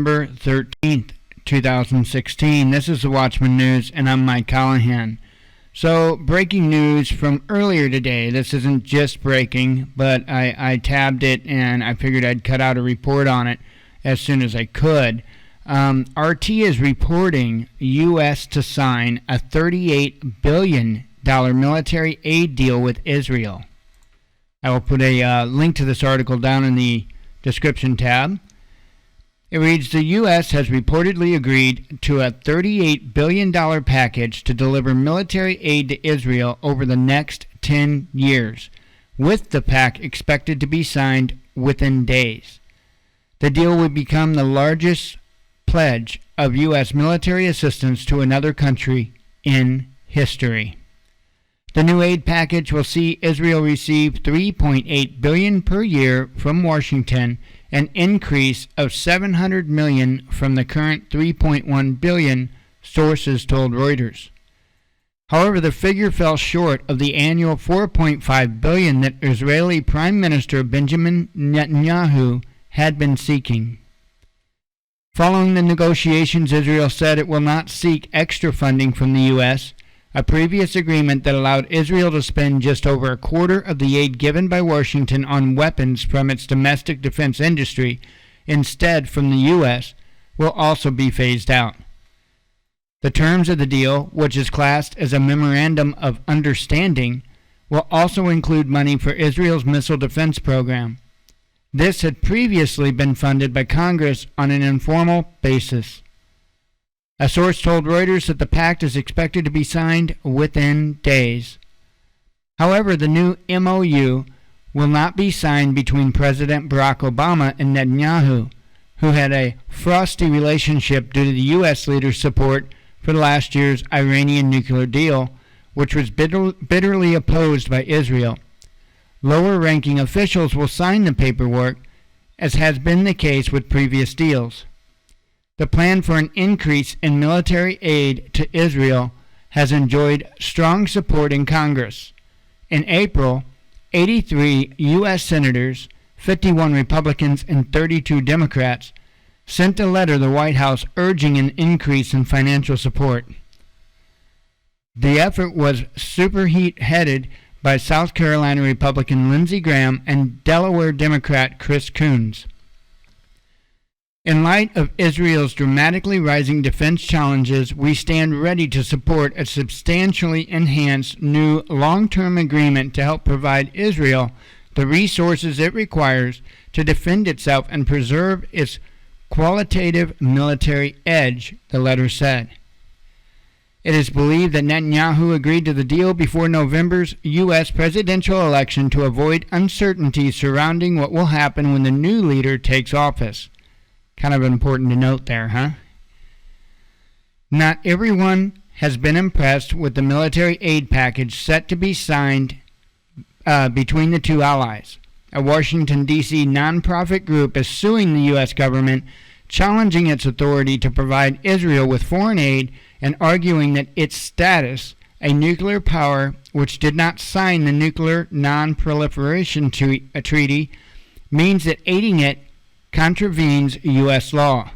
November 13th, 2016. This is the Watchman News, and I'm Mike Callahan. So, breaking news from earlier today. This isn't just breaking, but I tabbed it, and I figured I'd cut out a report on it as soon as I could. RT is reporting U.S. to sign a $38 billion military aid deal with Israel. I will put a link to this article down in the description tab. It reads, the U.S. has reportedly agreed to a $38 billion package to deliver military aid to Israel over the next 10 years, with the pact expected to be signed within days. The deal would become the largest pledge of U.S. military assistance to another country in history. The new aid package will see Israel receive $3.8 billion per year from Washington, an increase of $700 million from the current $3.1 billion, sources told Reuters. However, the figure fell short of the annual $4.5 billion that Israeli Prime Minister Benjamin Netanyahu had been seeking. Following the negotiations, Israel said it will not seek extra funding from the U.S., a previous agreement that allowed Israel to spend just over a quarter of the aid given by Washington on weapons from its domestic defense industry, instead from the U.S., will also be phased out. The terms of the deal, which is classed as a Memorandum of Understanding, will also include money for Israel's missile defense program. This had previously been funded by Congress on an informal basis. A source told Reuters that the pact is expected to be signed within days. However, the new MOU will not be signed between President Barack Obama and Netanyahu, who had a frosty relationship due to the U.S. leader's support for last year's Iranian nuclear deal, which was bitterly opposed by Israel. Lower-ranking officials will sign the paperwork, as has been the case with previous deals. The plan for an increase in military aid to Israel has enjoyed strong support in Congress. In April, 83 U.S. senators, 51 Republicans, and 32 Democrats sent a letter to the White House urging an increase in financial support. The effort was spearheaded by South Carolina Republican Lindsey Graham and Delaware Democrat Chris Coons. In light of Israel's dramatically rising defense challenges, we stand ready to support a substantially enhanced new long-term agreement to help provide Israel the resources it requires to defend itself and preserve its qualitative military edge, the letter said. It is believed that Netanyahu agreed to the deal before November's U.S. presidential election to avoid uncertainty surrounding what will happen when the new leader takes office. Kind of important to note there, huh? Not everyone has been impressed with the military aid package set to be signed between the two allies. A Washington, D.C. nonprofit group is suing the U.S. government, challenging its authority to provide Israel with foreign aid and arguing that its status, a nuclear power which did not sign the Nuclear Non-Proliferation Treaty, means that aiding it contravenes U.S. law.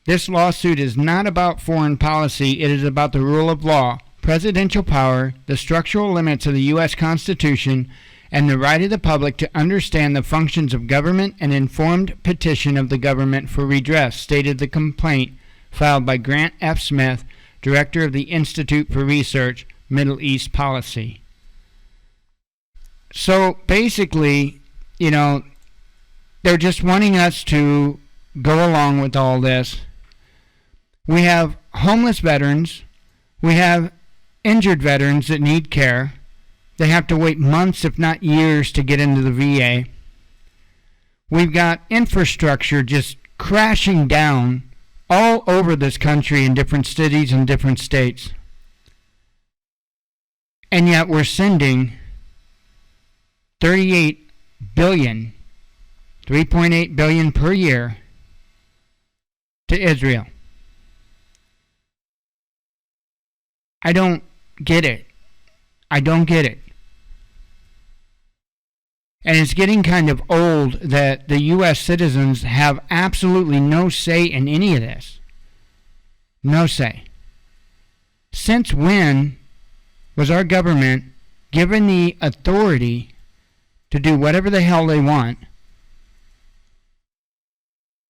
This lawsuit is not about foreign policy. It is about the rule of law, presidential power, the structural limits of the U.S. Constitution, and the right of the public to understand the functions of government and informed petition of the government for redress, stated the complaint filed by Grant F. Smith, director of the Institute for Research, Middle East Policy. So basically, they're just wanting us to go along with all this. We have homeless veterans. We have injured veterans that need care. They have to wait months, if not years, to get into the VA. We've got infrastructure just crashing down all over this country in different cities and different states. And yet we're sending $38 billion, $3.8 billion per year to Israel. I don't get it. And it's getting kind of old that the U.S. citizens have absolutely no say in any of this. No say. Since when was our government given the authority to do whatever the hell they want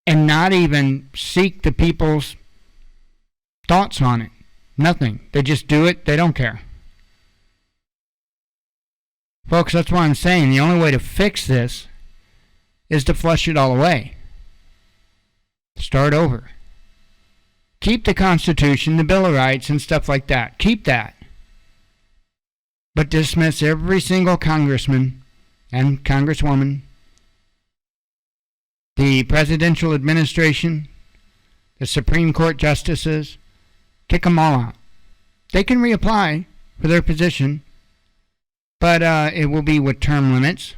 and not even seek the people's thoughts on it? Nothing. They just do it. They don't care. Folks, that's why I'm saying the only way to fix this is to flush it all away. Start over. Keep the Constitution, the Bill of Rights, and stuff like that. Keep that. But dismiss every single congressman and congresswoman, the presidential administration, the Supreme Court justices. Kick them all out. They can reapply for their position, but it will be with term limits.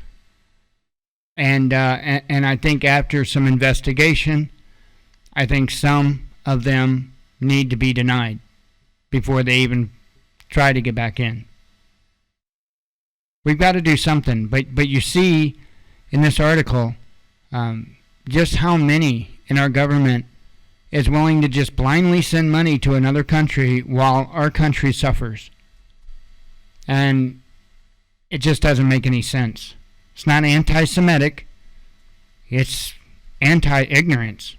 And I think after some investigation, I think some of them need to be denied before they even try to get back in. We've got to do something. But you see in this article just how many in our government is willing to just blindly send money to another country while our country suffers. And it just doesn't make any sense. It's not anti-Semitic. It's anti-ignorance.